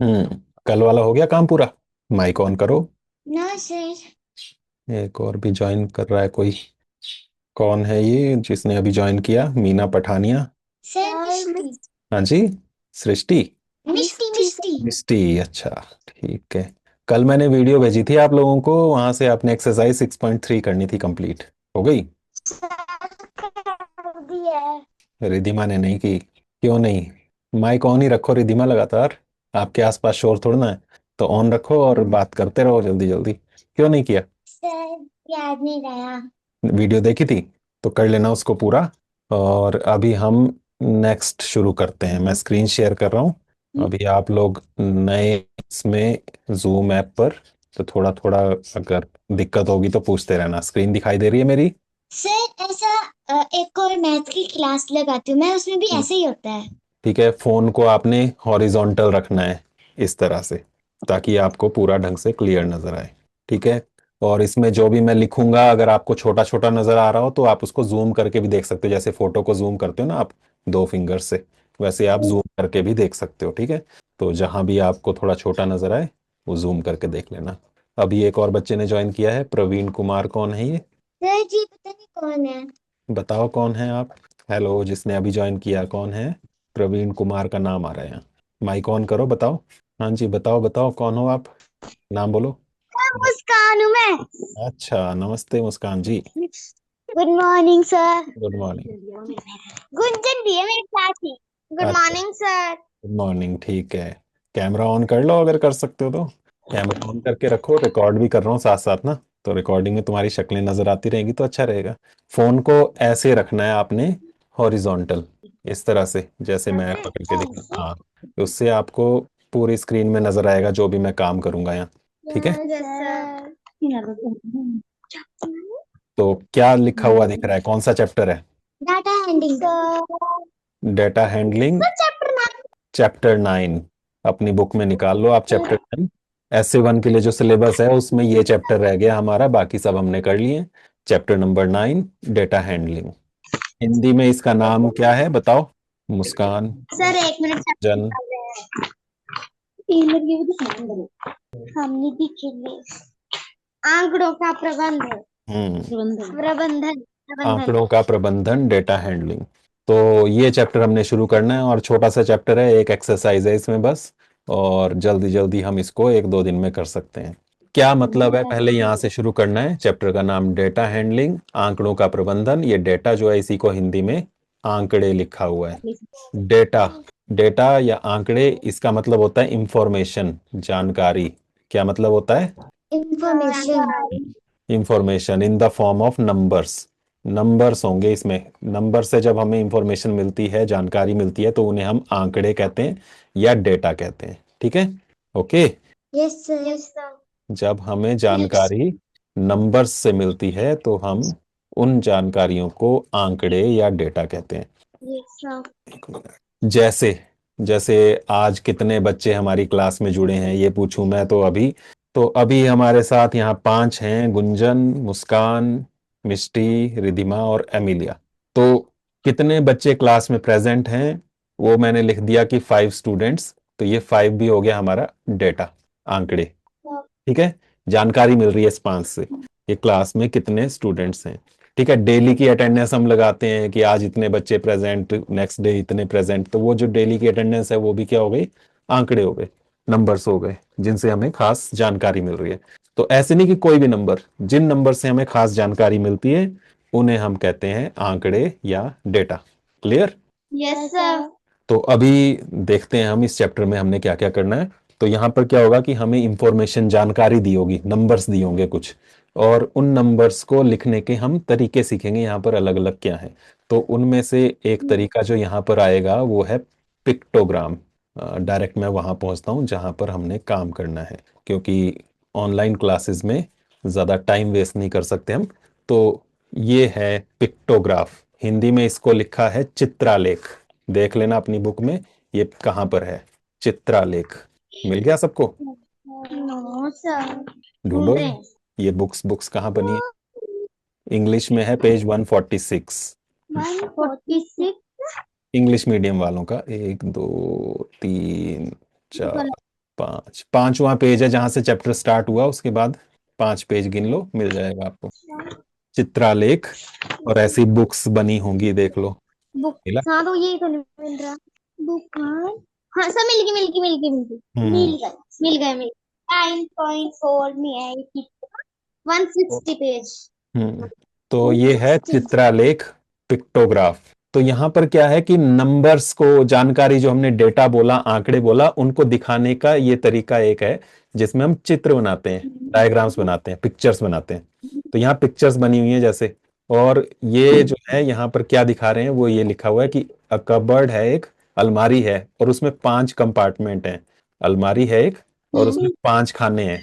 कल वाला हो गया काम पूरा? माइक ऑन करो। ना सर। एक और भी ज्वाइन कर रहा है कोई। कौन है ये जिसने अभी ज्वाइन किया? मीना पठानिया। सर मिष्टी। हाँ जी। सृष्टि। मिष्टी मिष्टी। मिष्टी, अच्छा। ठीक है। कल मैंने वीडियो भेजी थी आप लोगों को, वहां से आपने एक्सरसाइज 6.3 करनी थी, कंप्लीट हो गई? कर दिया है। रिधिमा ने नहीं की? क्यों नहीं? माइक ऑन ही रखो रिधिमा लगातार। आपके आसपास शोर थोड़ा ना है। तो ऑन रखो और बात करते रहो जल्दी जल्दी। क्यों नहीं किया? सर याद नहीं रहा। वीडियो देखी थी तो कर लेना उसको पूरा। और अभी हम नेक्स्ट शुरू करते हैं। मैं स्क्रीन शेयर कर रहा हूँ। अभी आप लोग नए इसमें जूम ऐप पर, तो थोड़ा थोड़ा अगर दिक्कत होगी तो पूछते रहना। स्क्रीन दिखाई दे रही है मेरी? सर ऐसा एक और मैथ की क्लास लगाती हूँ मैं, उसमें भी ऐसे ही होता है। ठीक है, फोन को आपने हॉरिजॉन्टल रखना है इस तरह से, ताकि आपको पूरा ढंग से क्लियर नजर आए। ठीक है। और इसमें जो भी मैं लिखूंगा, अगर आपको छोटा छोटा नजर आ रहा हो तो आप उसको जूम करके भी देख सकते हो। जैसे फोटो को जूम करते हो ना आप दो फिंगर से, वैसे आप जूम करके भी देख सकते हो। ठीक है। तो जहां भी आपको थोड़ा छोटा नजर आए वो जूम करके देख लेना। अभी एक और बच्चे ने ज्वाइन किया है, प्रवीण कुमार। कौन है ये? सर जी पता नहीं कौन है। बताओ कौन है आप। हेलो, जिसने अभी ज्वाइन किया कौन है? प्रवीण कुमार का नाम आ रहा है यहाँ। माइक ऑन करो, बताओ। हाँ जी, बताओ बताओ कौन हो आप? नाम बोलो। मुस्कान हूँ मैं। अच्छा, नमस्ते Muskan ji. Good morning sir. Good morning. Gunjan भी है मेरे साथ ही। गुड अच्छा, मॉर्निंग सर। Good morning. ठीक है। कैमरा ऑन कर लो अगर कर सकते हो तो। कैमरा ऑन करके रखो, रिकॉर्ड भी कर रहा हूँ साथ साथ ना। तो रिकॉर्डिंग में तुम्हारी शक्लें नजर आती रहेंगी तो अच्छा रहेगा। फोन को ऐसे रखना है आपने, हॉरिजॉन्टल, इस तरह से जैसे मैं पकड़ के दिखा। हाँ, तो उससे आपको पूरी स्क्रीन में नजर आएगा जो भी मैं काम करूंगा यहाँ। ठीक है। Yes sir. तो क्या लिखा हुआ दिख रहा है? कौन सा चैप्टर है? Data handling sir. Data handling, chapter 9। Chapter 9। अपनी बुक में निकाल लो आप चैप्टर 9। SA1 के लिए जो सिलेबस है उसमें ये चैप्टर रह गया हमारा, बाकी सब हमने कर लिए। Chapter number 9, data handling. Hindi में इसका नाम क्या है बताओ? मुस्कान, सर एक मिनट जन। हमने भी खेले। आंकड़ों का प्रबंधन। हम्म। प्रबंधन प्रबंधन। आंकड़ों का प्रबंधन, डेटा हैंडलिंग। तो ये चैप्टर हमने शुरू करना है, और छोटा सा चैप्टर है, एक एक्सरसाइज है इसमें बस। और जल्दी जल्दी हम इसको एक दो दिन में कर सकते हैं। क्या मतलब है, पहले यहाँ से शुरू करना है। चैप्टर का नाम डेटा हैंडलिंग, आंकड़ों का प्रबंधन। ये डेटा जो है इसी को हिंदी में आंकड़े लिखा हुआ है। डेटा, डेटा या आंकड़े, इसका मतलब होता है इंफॉर्मेशन, जानकारी। क्या मतलब होता है? Information. Information in the form of numbers. Numbers होंगे इसमें। नंबर से जब हमें इंफॉर्मेशन मिलती है, जानकारी मिलती है, तो उन्हें हम आंकड़े कहते हैं या डेटा कहते हैं। ठीक है। ओके। Yes sir. जब हमें जानकारी नंबर्स से मिलती है तो हम उन जानकारियों को आंकड़े या डेटा कहते हैं। Yes sir. एक मिनट। जैसे, जैसे आज कितने बच्चे हमारी क्लास में जुड़े हैं ये पूछूं मैं तो अभी, तो अभी हमारे साथ यहाँ 5 हैं: गुंजन, मुस्कान, मिष्टी, रिधिमा और एमिलिया। तो कितने बच्चे क्लास में प्रेजेंट हैं वो मैंने लिख दिया कि 5 स्टूडेंट्स। तो ये 5 भी हो गया हमारा डेटा, आंकड़े। ठीक है। जानकारी मिल रही है इस 5 से कि क्लास में कितने स्टूडेंट्स हैं। ठीक है। डेली की अटेंडेंस हम लगाते हैं कि आज इतने बच्चे प्रेजेंट, नेक्स्ट डे इतने प्रेजेंट। तो वो जो डेली की अटेंडेंस है वो भी क्या हो गई? आंकड़े हो गए, नंबर्स हो गए, जिनसे हमें खास जानकारी मिल रही है। तो ऐसे नहीं कि कोई भी नंबर, जिन नंबर से हमें खास जानकारी मिलती है उन्हें हम कहते हैं आंकड़े या डेटा। क्लियर? Yes sir. तो अभी देखते हैं हम इस चैप्टर में हमने क्या क्या करना है। तो यहाँ पर क्या होगा कि हमें इंफॉर्मेशन, जानकारी दी होगी, नंबर्स दिए होंगे कुछ, और उन नंबर्स को लिखने के हम तरीके सीखेंगे यहाँ पर अलग अलग क्या है। तो उनमें से एक तरीका जो यहाँ पर आएगा वो है पिक्टोग्राम। डायरेक्ट मैं वहाँ पहुँचता हूँ जहाँ पर हमने काम करना है, क्योंकि ऑनलाइन क्लासेस में ज़्यादा टाइम वेस्ट नहीं कर सकते हम। तो ये है पिक्टोग्राफ। हिंदी में इसको लिखा है चित्रालेख। देख लेना अपनी बुक में ये कहाँ पर है। चित्रालेख मिल गया सबको? No sir. ढूंढो। ढूंढ रहे हैं। ये बुक्स बुक्स कहाँ बनी है? इंग्लिश में है पेज 146। 146। इंग्लिश मीडियम वालों का, 1 2 3 4 पांचवा पेज है जहां से चैप्टर स्टार्ट हुआ, उसके बाद 5 पेज गिन लो, मिल जाएगा आपको चित्रालेख। और ऐसी बुक्स बनी होंगी, देख लो। बुक। मिला? हाँ तो यही तो नहीं मिल रहा। बुक। हाँ हाँ सब मिल गई, मिल गई, मिल गई, मिल गई। हम्म। मिल गए, मिल गए, मिल 9.4 में है 160 पेज। तो ये है चित्रालेख, पिक्टोग्राफ। तो यहाँ पर क्या है कि नंबर्स को, जानकारी जो हमने डेटा बोला, आंकड़े बोला, उनको दिखाने का ये तरीका एक है जिसमें हम चित्र बनाते हैं, डायग्राम्स बनाते हैं, पिक्चर्स बनाते हैं। तो यहाँ पिक्चर्स बनी हुई है जैसे। और ये जो है यहाँ पर क्या दिखा रहे हैं, वो ये लिखा हुआ है कि अ कबर्ड है, एक अलमारी है और उसमें 5 कंपार्टमेंट हैं। अलमारी है एक और उसमें 5 खाने हैं,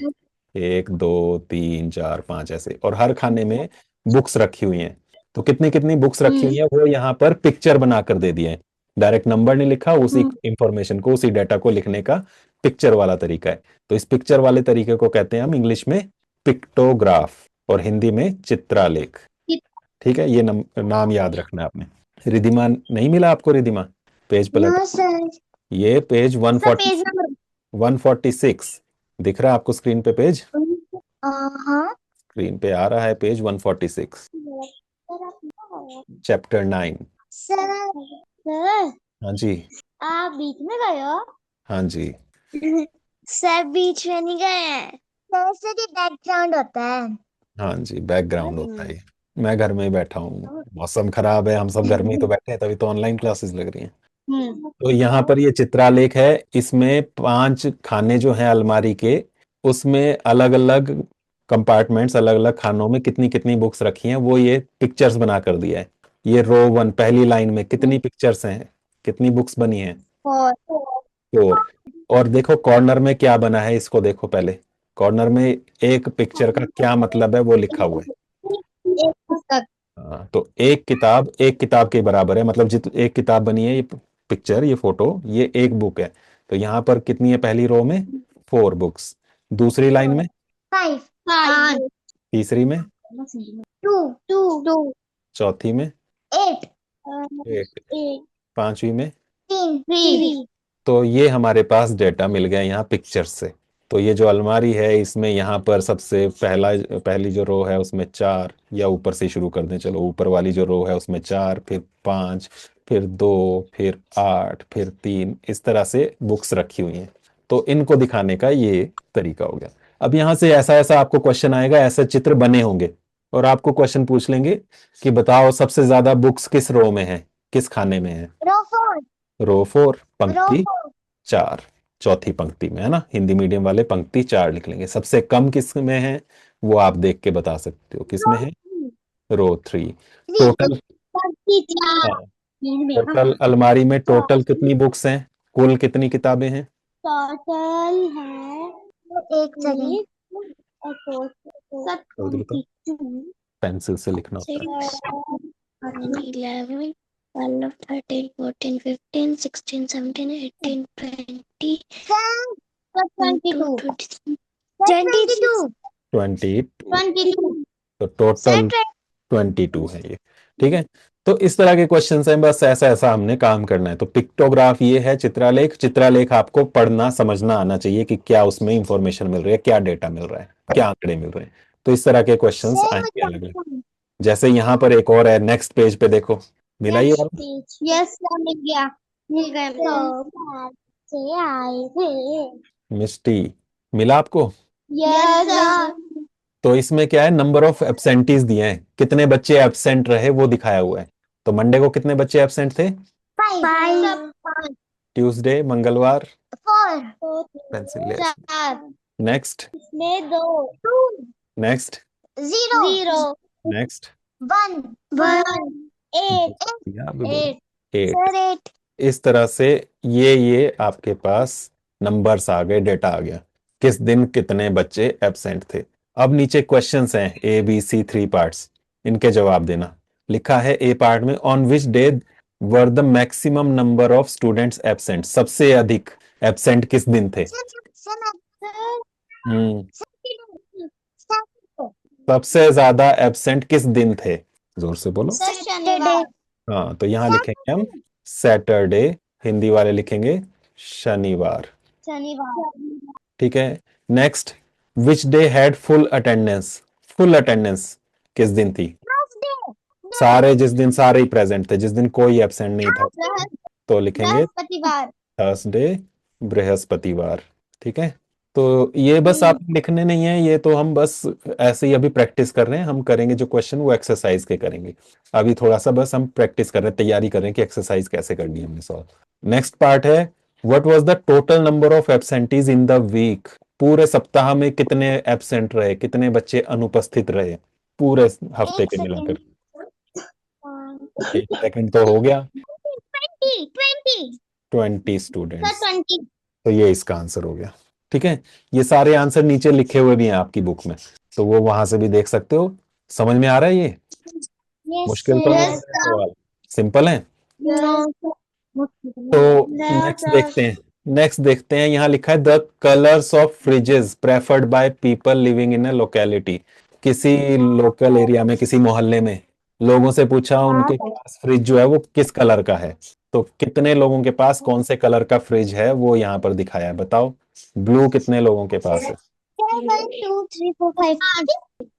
1 2 3 4 5 ऐसे, और हर खाने में बुक्स रखी हुई हैं। तो कितनी कितनी बुक्स रखी हुई हैं वो यहाँ पर पिक्चर बनाकर दे दिए हैं। डायरेक्ट नंबर नहीं लिखा, उसी इंफॉर्मेशन को, उसी डाटा को लिखने का पिक्चर वाला तरीका है। तो इस पिक्चर वाले तरीके को कहते हैं हम इंग्लिश में पिक्टोग्राफ और हिंदी में चित्रालेख। ठीक है, ये नाम याद रखना है आपने। रिधिमा नहीं मिला आपको? रिधिमा, पेज पलट। No sir. ये पेज सर पेज नंबर 146 दिख रहा है आपको स्क्रीन पे? पेज हाँ स्क्रीन पे आ रहा है, पेज 146, चैप्टर 9। सर। सर हाँ जी। आप बीच में गए हो? हाँ जी। सर बीच में नहीं गए हैं सर, से बैकग्राउंड होता है। हाँ जी, बैकग्राउंड होता है। मैं घर में ही बैठा हूँ, मौसम खराब है, हम सब घर में ही तो बैठे हैं, तभी तो ऑनलाइन क्लासेस लग रही हैं। तो यहाँ पर ये चित्रालेख है, इसमें 5 खाने जो हैं अलमारी के, उसमें अलग अलग कंपार्टमेंट्स, अलग अलग खानों में कितनी कितनी बुक्स रखी हैं वो ये पिक्चर्स बना कर दिया है। ये रो 1 पहली लाइन में कितनी पिक्चर्स हैं, कितनी बुक्स बनी हैं? और 4। और देखो कॉर्नर में क्या बना है, इसको देखो पहले। कॉर्नर में एक पिक्चर का क्या मतलब है वो लिखा हुआ है। एक पुस्तक। हाँ, तो एक किताब के बराबर है, मतलब जित एक किताब बनी है, ये पिक्चर, ये फोटो, ये एक बुक है। तो यहाँ पर कितनी है पहली रो में? 4 बुक्स। दूसरी लाइन में? 5 5 तीसरी में? 2 2 2 चौथी में? 8 8। 8 पांचवी में? 3 तो ये हमारे पास डेटा मिल गया यहाँ पिक्चर से। तो ये जो अलमारी है, इसमें यहाँ पर सबसे पहली जो रो है उसमें 4, या ऊपर से शुरू कर दें, चलो ऊपर वाली जो रो है उसमें 4, फिर 5, फिर 2, फिर 8, फिर 3, इस तरह से बुक्स रखी हुई हैं। तो इनको दिखाने का ये तरीका हो गया। अब यहाँ से ऐसा ऐसा आपको क्वेश्चन आएगा, ऐसे चित्र बने होंगे और आपको क्वेश्चन पूछ लेंगे कि बताओ सबसे ज्यादा बुक्स किस रो में है, किस खाने में है? रो 4 रो 4, रो पंक्ति 4 4, चौथी पंक्ति में है ना। हिंदी मीडियम वाले पंक्ति 4 लिख लेंगे। सबसे कम किस में है वो आप देख के बता सकते हो किस में है। रो 3। टोटल, हाँ, टोटल अलमारी में टोटल कितनी बुक्स हैं, कुल कितनी किताबें हैं? टोटल है एक सेकंड जल्दी बताओ, पेंसिल से लिखना होता है। 11 12 13 14 15 16 17 18 20 22 22 20। 22 तो टोटल 22 है ये। ठीक है, तो इस तरह के क्वेश्चन हैं, बस ऐसा ऐसा हमने काम करना है। तो पिक्टोग्राफ ये है चित्रालेख। चित्रालेख आपको पढ़ना समझना आना चाहिए कि क्या उसमें इंफॉर्मेशन मिल रही है, क्या डेटा मिल रहा है, क्या आंकड़े मिल रहे हैं। तो इस तरह के क्वेश्चंस आएंगे अलग अलग। जैसे यहाँ पर एक और है, नेक्स्ट पेज पे देखो, मिला ये वाला? यस सर मिल गया, मिल गया से आए थे। मिस्टी, मिला आपको? यस तो इसमें क्या है, नंबर ऑफ एब्सेंटीज दिए हैं, कितने बच्चे एब्सेंट रहे वो दिखाया हुआ है। तो मंडे को कितने बच्चे एब्सेंट थे? 5 ट्यूसडे, मंगलवार? 4 पेंसिल ले। 4 नेक्स्ट, में 2 2 नेक्स्ट, 0 नेक्स्ट, 1 1 8 8 8। सर 8 इस तरह से ये आपके पास नंबर्स आ गए, डेटा आ गया, किस दिन कितने बच्चे एब्सेंट थे। अब नीचे क्वेश्चंस हैं, ए बी सी 3 पार्ट्स, इनके जवाब देना। लिखा है ए पार्ट में, on which day were the maximum number of students absent, सबसे अधिक एब्सेंट किस दिन थे? हम्म, सबसे ज्यादा एब्सेंट किस दिन थे? जोर से बोलो। शनिवार हाँ, तो यहाँ लिखेंगे हम सैटरडे, हिंदी वाले लिखेंगे शनिवार। शनिवार। ठीक है। Next, which day had full attendance? Full attendance किस दिन थी? थर्सडे। सारे, जिस दिन सारे ही प्रेजेंट थे, जिस दिन कोई एब्सेंट नहीं था, तो लिखेंगे बृहस्पतिवार। थर्सडे, बृहस्पतिवार। ठीक है। तो ये बस आप लिखने नहीं है, ये तो हम बस ऐसे ही अभी प्रैक्टिस कर रहे हैं। हम करेंगे जो क्वेश्चन वो एक्सरसाइज के करेंगे। अभी थोड़ा सा बस हम प्रैक्टिस कर रहे हैं, तैयारी कर रहे हैं कि एक्सरसाइज कैसे करनी है हमने सॉल्व। नेक्स्ट पार्ट है, what was the total number of absentees in the week? पूरे सप्ताह में कितने एब्सेंट रहे, कितने बच्चे अनुपस्थित रहे पूरे हफ्ते एक के सेकेंड। मिलाकर? 1 सेकंड तो हो गया। 20 20 सर स्टूडेंट्स। 20। तो ये इसका आंसर हो गया। ठीक है। ये सारे आंसर नीचे लिखे हुए भी हैं आपकी बुक में, तो वो वहां से भी देख सकते हो। समझ में आ रहा है ये? यस मुश्किल तो नहीं सर। लग रहा है सवाल? सिंपल है। नो तो नो नेक्स्ट सर। देखते हैं। नेक्स्ट देखते हैं, यहाँ लिखा है the colours of freezes preferred by people living in a locality. किसी लोकल एरिया में, किसी मोहल्ले में लोगों से पूछा उनके पास फ्रिज जो है वो किस कलर का है। तो कितने लोगों के पास कौन से कलर का फ्रिज है वो यहाँ पर दिखाया है, बताओ। ब्लू कितने लोगों के पास है? 1 2 3 4 5।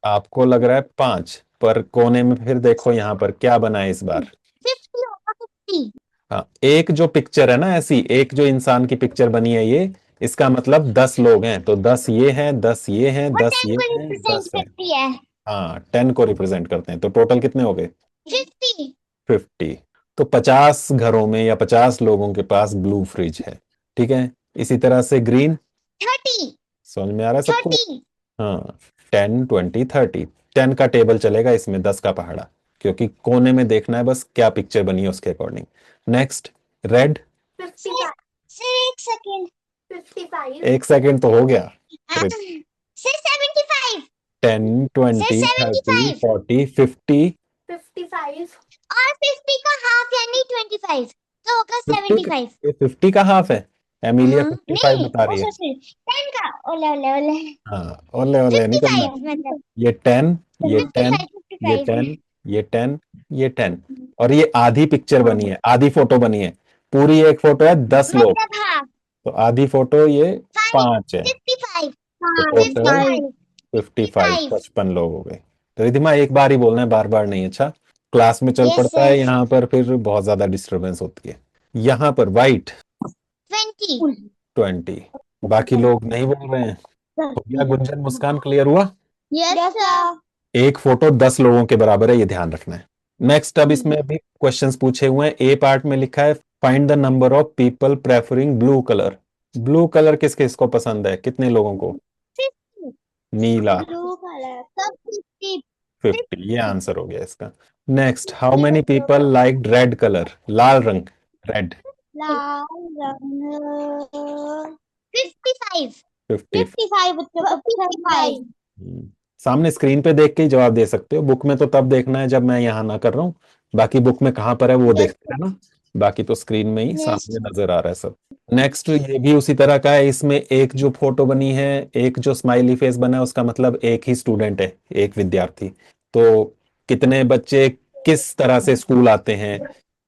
आपको लग रहा है 5, पर कोने में फिर देखो यहाँ पर क्या बना है इस बार। 50 होगा 50। हाँ, एक जो पिक्चर है ना, ऐसी एक जो इंसान की पिक्चर बनी है ये, इसका मतलब 10 लोग हैं, तो 10 ये हैं, 10 ये हैं, और 10 10 ये को हैं, रिप्रेजेंट 10 है। करती है। हाँ, 10 को रिप्रेजेंट करते हैं, तो टोटल कितने हो गए? 50। 50। तो 50 घरों में या 50 लोगों के पास ब्लू फ्रिज है। ठीक है। इसी तरह से ग्रीन, 30। समझ में आ रहा है सबको? 30। हाँ, 10 20 30। 10 का टेबल चलेगा इसमें, 10 का पहाड़ा, क्योंकि कोने में देखना है बस क्या पिक्चर बनी है उसके अकॉर्डिंग। Next, red. 55। सर एक सेकेंड। 55। 1 सेकंड तो हो गया। सर 75। 10 सर 20 30 75। 40 50। 55 और 50 का हाफ यानी 25, तो होगा 50 75। ये 50 का हाफ है? एमिलिया 55 नहीं बता ओ रही है। सॉरी 10 का। ओले ओले ओले। हाँ, ओले ओले नहीं करना। 55 मतलब। ये 10, ये 10, 55 ये 55। 10, ये 10, ये 10। और ये आधी पिक्चर बनी है, आधी फोटो बनी है। पूरी एक फोटो है 10 लोग, मतलब हाफ। तो आधी फोटो ये 5 5 है। 55। तो हाँ टोटल 55। 55, 55। 55 लोग हो गए। तो रिधिमा एक बार ही बोलना है, बार बार नहीं। अच्छा, क्लास में चल यस पड़ता है, सर। यहाँ पर फिर बहुत ज्यादा डिस्टरबेंस होती है। यहाँ पर वाइट 20। 20। बाकी लोग नहीं बोल रहे हैं। हो गया गुंजन, मुस्कान, क्लियर हुआ? Yes sir. एक फोटो 10 लोगों के बराबर है, ये ध्यान रखना है। नेक्स्ट, अब इसमें भी क्वेश्चंस पूछे हुए हैं। ए पार्ट में लिखा है find the number of people preferring blue colour. Blue colour किस किस को पसंद है, कितने लोगों को? 50। नीला। ब्लू कलर सब 50। 50, ये आंसर हो गया इसका। Next, how many people like red colour? लाल रंग, रेड। लाल रंग 55। 50। 55 55। सामने स्क्रीन पे देख के ही जवाब दे सकते हो, बुक में तो तब देखना है जब मैं यहाँ ना कर रहा हूँ। बाकी बुक में कहाँ पर है वो यस देखते हैं ना। बाकी तो स्क्रीन में ही यस। सामने नजर आ रहा है सब। नेक्स्ट, ये भी उसी तरह का है। इसमें एक जो फोटो बनी है, एक जो स्माइली फेस बना है, उसका मतलब एक ही स्टूडेंट है, एक विद्यार्थी। तो कितने बच्चे किस तरह से स्कूल आते हैं?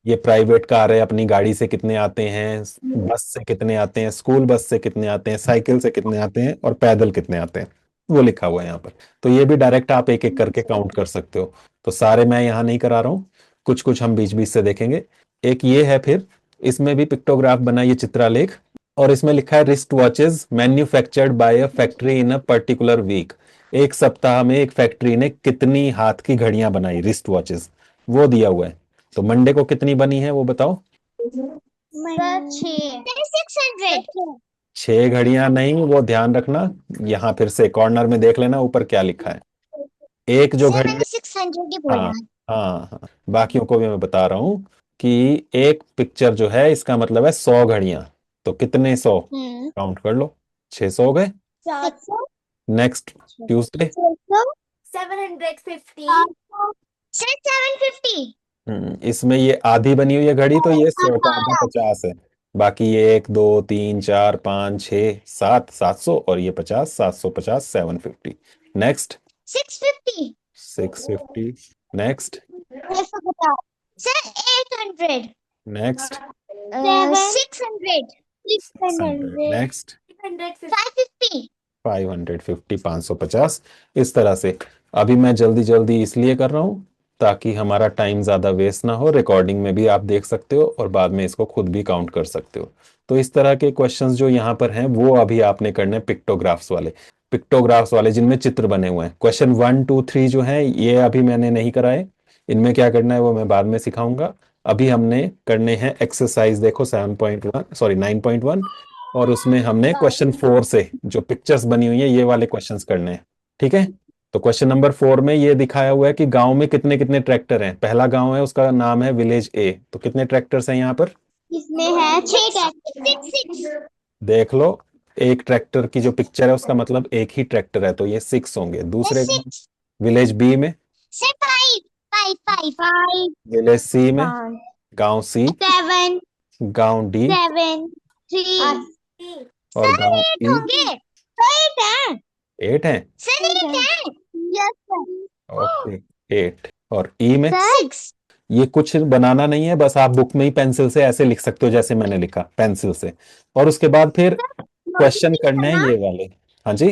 ये प्राइवेट कार है, अपनी गाड़ी से कितने आते हैं, बस से कितने आते हैं, स्कूल बस से कितने आते हैं, साइकिल से कितने आते हैं, और पैदल कितने आते हैं, वो लिखा हुआ है यहाँ पर। तो ये भी डायरेक्ट आप एक एक करके काउंट कर सकते हो। तो सारे मैं यहाँ नहीं करा रहा हूँ, कुछ कुछ हम बीच बीच से देखेंगे। एक ये है, फिर इसमें भी पिक्टोग्राफ बना, ये चित्रालेख। और इसमें लिखा है wrist watches manufactured by a factory in a particular week. एक सप्ताह में एक फैक्ट्री ने कितनी हाथ की घड़ियां बनाई, रिस्ट वॉचेज, वो दिया हुआ है। तो मंडे को कितनी बनी है वो बताओ। सर 6। 600। 6 घड़ियां नहीं, वो ध्यान रखना। यहाँ फिर से कॉर्नर में देख लेना ऊपर क्या लिखा है। एक जो सर घड़ी मैंने है, 600 ही हाँ बोला। हाँ हाँ, बाकियों को भी मैं बता रहा हूँ कि एक पिक्चर जो है इसका मतलब है 100 घड़ियां। तो कितने 100? काउंट कर लो, 600 हो गए। 700। Next, Tuesday. 750। सर 750। इसमें ये आधी बनी हुई है घड़ी, तो ये 100 का आधा 50 है। बाकी ये 1 2 3 4 5 6 7, 700, और ये 50, 750, 750। Next, 650। 650। Next, sir 800। Next, 600। 600 next 550। 550 550 इस तरह से। अभी मैं जल्दी जल्दी इसलिए कर रहा हूँ ताकि हमारा टाइम ज़्यादा वेस्ट ना हो। रिकॉर्डिंग में भी आप देख सकते हो और बाद में इसको खुद भी काउंट कर सकते हो। तो इस तरह के क्वेश्चंस जो यहाँ पर हैं वो अभी आपने करने पिक्टोग्राफ्स वाले जिनमें चित्र बने हुए हैं। क्वेश्चन 1 2 3 जो है ये अभी मैंने नहीं कराए। इनमें क्या करना है वो मैं बाद में सिखाऊंगा। अभी हमने करने हैं एक्सरसाइज, देखो 7.1 सॉरी 9.1, और उसमें हमने क्वेश्चन 4 से जो पिक्चर्स बनी हुई है ये वाले क्वेश्चंस करने हैं। ठीक है, तो क्वेश्चन नंबर 4 में ये दिखाया हुआ है कि गांव में कितने कितने ट्रैक्टर हैं। पहला गांव है उसका नाम है विलेज ए, तो कितने ट्रैक्टर्स हैं यहाँ पर? इसमें है 6 6 6। देख लो, एक ट्रैक्टर की जो पिक्चर है उसका मतलब एक ही ट्रैक्टर है, तो ये 6 होंगे। दूसरे गांव 6 विलेज बी में, से 5 5 5 5 विलेज सी में, गांव सी, 7 गांव डी 7 3। और सर गांव 8 ई। होंगे। 8 है 8 है, सर, 8 है। Yes sir. ओके 8। और ई में 6। ये कुछ बनाना नहीं है, बस आप बुक में ही पेंसिल से ऐसे लिख सकते हो जैसे मैंने लिखा पेंसिल से। और उसके बाद फिर क्वेश्चन नोटबुक करने हैं करना। ये वाले। हाँ जी,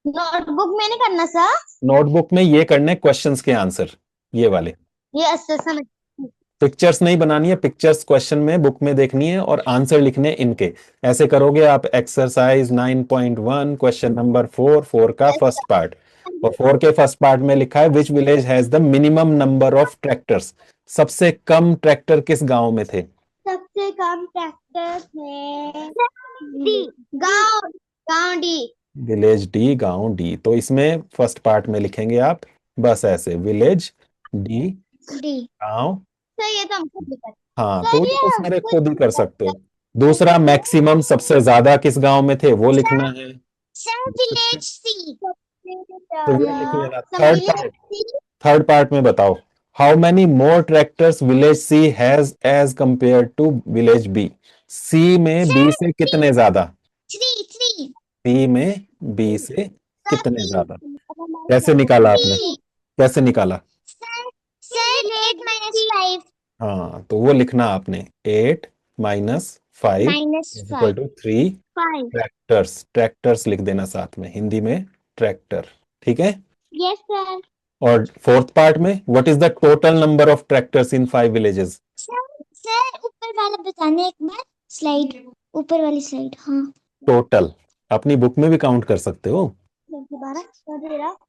नोटबुक में नहीं करना सर। नोटबुक में ये करने क्वेश्चंस के आंसर, ये वाले। ये अच्छा समझ। पिक्चर्स नहीं बनानी है, पिक्चर्स क्वेश्चन में बुक में देखनी है और आंसर लिखने हैं इनके। ऐसे करोगे आप। एक्सरसाइज 9.1 क्वेश्चन नंबर 4, 4 का फर्स्ट पार्ट। और 4 के फर्स्ट पार्ट में लिखा है which village has the minimum number of tractors. सबसे कम ट्रैक्टर किस गांव में थे? सबसे कम ट्रैक्टर है डी। गांव। गांव डी। विलेज डी, गांव डी। तो इसमें फर्स्ट पार्ट में लिखेंगे आप बस ऐसे, विलेज डी, डी। गांव। सर ये तो हम खुद भी करते हाँ, हैं। तो सर ये ये तो हम सारे खुद खुद ही भी कर सकते करते हो। हैं। दूसरा, मैक्सिमम सबसे ज्यादा किस गांव में थे वो सर। लिखना है। Sir village C. तो वो लिख लेना। Sir village C. Third part में बताओ, how many more tractors village C has as compared to village B. C में बी सर से कितने ज्यादा? 3 3। सी में बी से सर कितने बी। ज्यादा? कैसे निकाला आपने? बी। कैसे निकाला? Sir sir 8 - 5। हाँ, तो वो लिखना आपने 8 - 5 -5। = 3 5। ट्रैक्टर्स। ट्रैक्टर्स लिख देना साथ में, हिंदी में ट्रैक्टर। ठीक है। Yes sir. और फोर्थ पार्ट में, what is the total number of tractors in 5 villages? Sir ऊपर वाला बताने एक बार। स्लाइड। ऊपर वाली स्लाइड हाँ। टोटल अपनी बुक में भी काउंट कर सकते हो। 12 सर 28।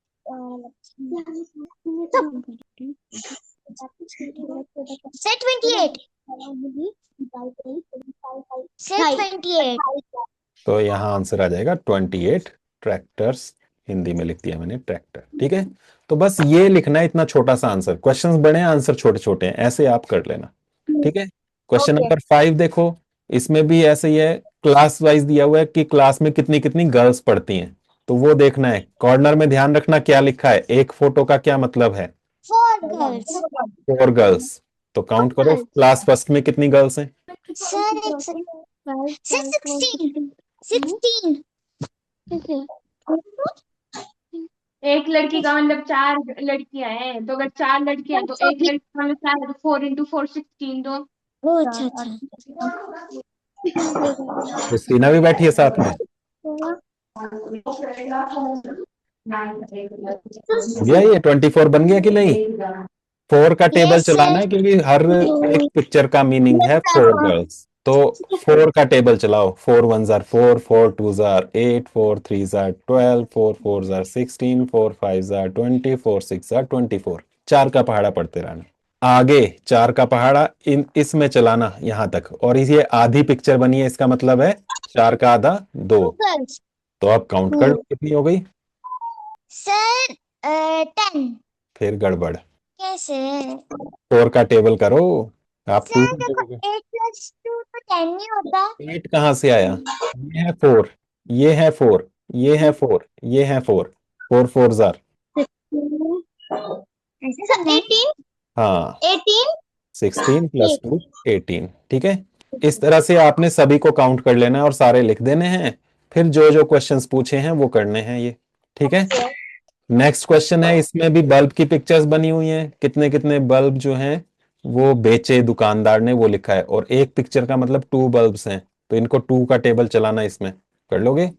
सर 28। तो यहाँ आंसर आ जाएगा 28 ट्रैक्टर्स। हिंदी में लिख दिया मैंने ट्रैक्टर। ठीक है, तो बस ये लिखना है, इतना छोटा सा आंसर। क्वेश्चंस बड़े हैं, आंसर छोटे छोटे हैं, ऐसे आप कर लेना। ठीक है। Question okay. नंबर 5 देखो, इसमें भी ऐसे ही है। क्लास वाइज दिया हुआ है कि क्लास में कितनी कितनी गर्ल्स पढ़ती हैं, तो वो देखना है। कॉर्नर में ध्यान रखना क्या लिखा है, एक फोटो का क्या मतलब है? 4 गर्ल्स। 4 गर्ल्स। तो काउंट करो, क्लास फर्स्ट में कितनी गर्ल्स हैं? सर एक सेकंड। सर 16। 16। एक लड़की का मतलब 4 लड़कियां हैं, तो अगर 4 लड़कियां हैं तो एक लड़की का मतलब 4 है, तो 4 × 4 16। तो ओ अच्छा अच्छा। क्रिस्टीना भी बैठी है साथ में। भैया ये 24 बन गया कि नहीं? 4 का टेबल यस चलाना सर। है क्योंकि हर एक पिक्चर का मीनिंग है 4 गर्ल्स। तो 4 का टेबल चलाओ। 4 1 jar 4, 4 2 jar 8, 4 3 jar 12, 4 4 jar 16, 4 5 jar 20, 4 6 jar 24। 4 का पहाड़ा पढ़ते रहना। आगे 4 का पहाड़ा इसमें चलाना यहाँ तक। और ये आधी पिक्चर बनी है, इसका मतलब है 4 का आधा 2। गर्ल्स। तो आप काउंट कर लो कितनी हो गई। सर 10। फिर गड़बड़। कैसे? 4 का टेबल करो। आप 2 सर का देखो टेबल। 8 + 2 तो 10 नहीं होता। 8 कहाँ से आया? ये है 4, ये है 4, ये है 4, ये है 4। 4 4 जार। सर 18। हाँ, 18। 16 + 2 18। ठीक है, इस तरह से आपने सभी को काउंट कर लेना है और सारे लिख देने हैं। फिर जो जो क्वेश्चंस पूछे हैं वो करने हैं ये। ठीक है। नेक्स्ट क्वेश्चन है, इसमें भी बल्ब की पिक्चर्स बनी हुई हैं। कितने कितने बल्ब जो हैं वो बेचे दुकानदार ने, वो लिखा है। और एक पिक्चर का मतलब 2 बल्ब्स हैं। तो इनको 2 का टेबल चलाना इसमें कर लोगे।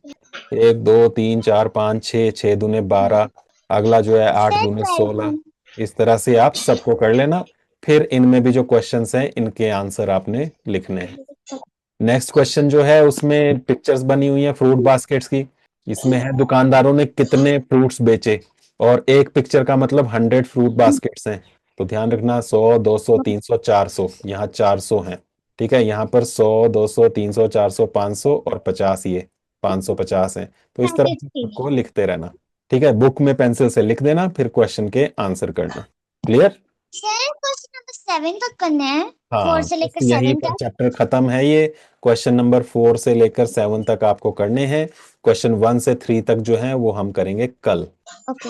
1 2 3 4 5 6, 6 दूने 12, अगला जो है 8 सर दूने 12 16। इस तरह से आप सबको कर लेना। फिर इनमें भी जो क्वेश्चंस हैं इनके आंसर आपने लिखने हैं। नेक्स्ट क्वेश्चन जो है उसमें पिक्चर्स बनी हुई है फ्रूट बास्केट्स की। इसमें है दुकानदारों ने कितने फ्रूट्स बेचे, और एक पिक्चर का मतलब 100 फ्रूट बास्केट्स हैं। तो ध्यान रखना 100 200 300 400, यहाँ 400 हैं। ठीक है, यहाँ पर 100 200 300 400 500 और 50, ये 550 हैं। तो इस तरह से 50। आपको लिखते रहना। ठीक है, बुक में पेंसिल से लिख देना, फिर क्वेश्चन के आंसर करना। क्लियर? सर क्वेश्चन नंबर 7 तक करना है, 4 हाँ, से लेकर बस यहीं 7 पर तक। चैप्टर खत्म है ये। क्वेश्चन नंबर 4 से लेकर 7 तक आपको करने हैं। क्वेश्चन 1 से 3 तक जो है वो हम करेंगे कल। ओके।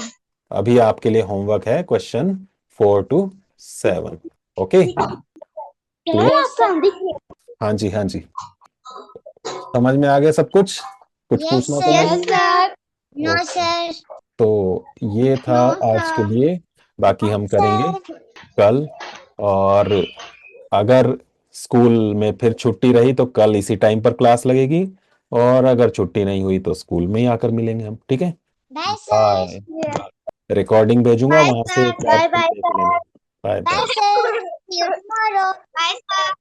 अभी आपके लिए होमवर्क है क्वेश्चन 4 to 7। Okay, clear? हाँ जी, हाँ जी, समझ में आ गया सब कुछ? कुछ यस पूछना तो नहीं? सर। No okay, sir. तो ये था आज के लिए, बाकी हम करेंगे सर कल। और अगर स्कूल में फिर छुट्टी रही तो कल इसी टाइम पर क्लास लगेगी, और अगर छुट्टी नहीं हुई तो स्कूल में ही आकर मिलेंगे हम। ठीक है, बाय बाय। सर। रिकॉर्डिंग भेजूंगा, बाय वहां से सर। क्लास बाय में बाय देख लेना। Sir. Bye bye bye. Sir. See you tomorrow. Bye sir.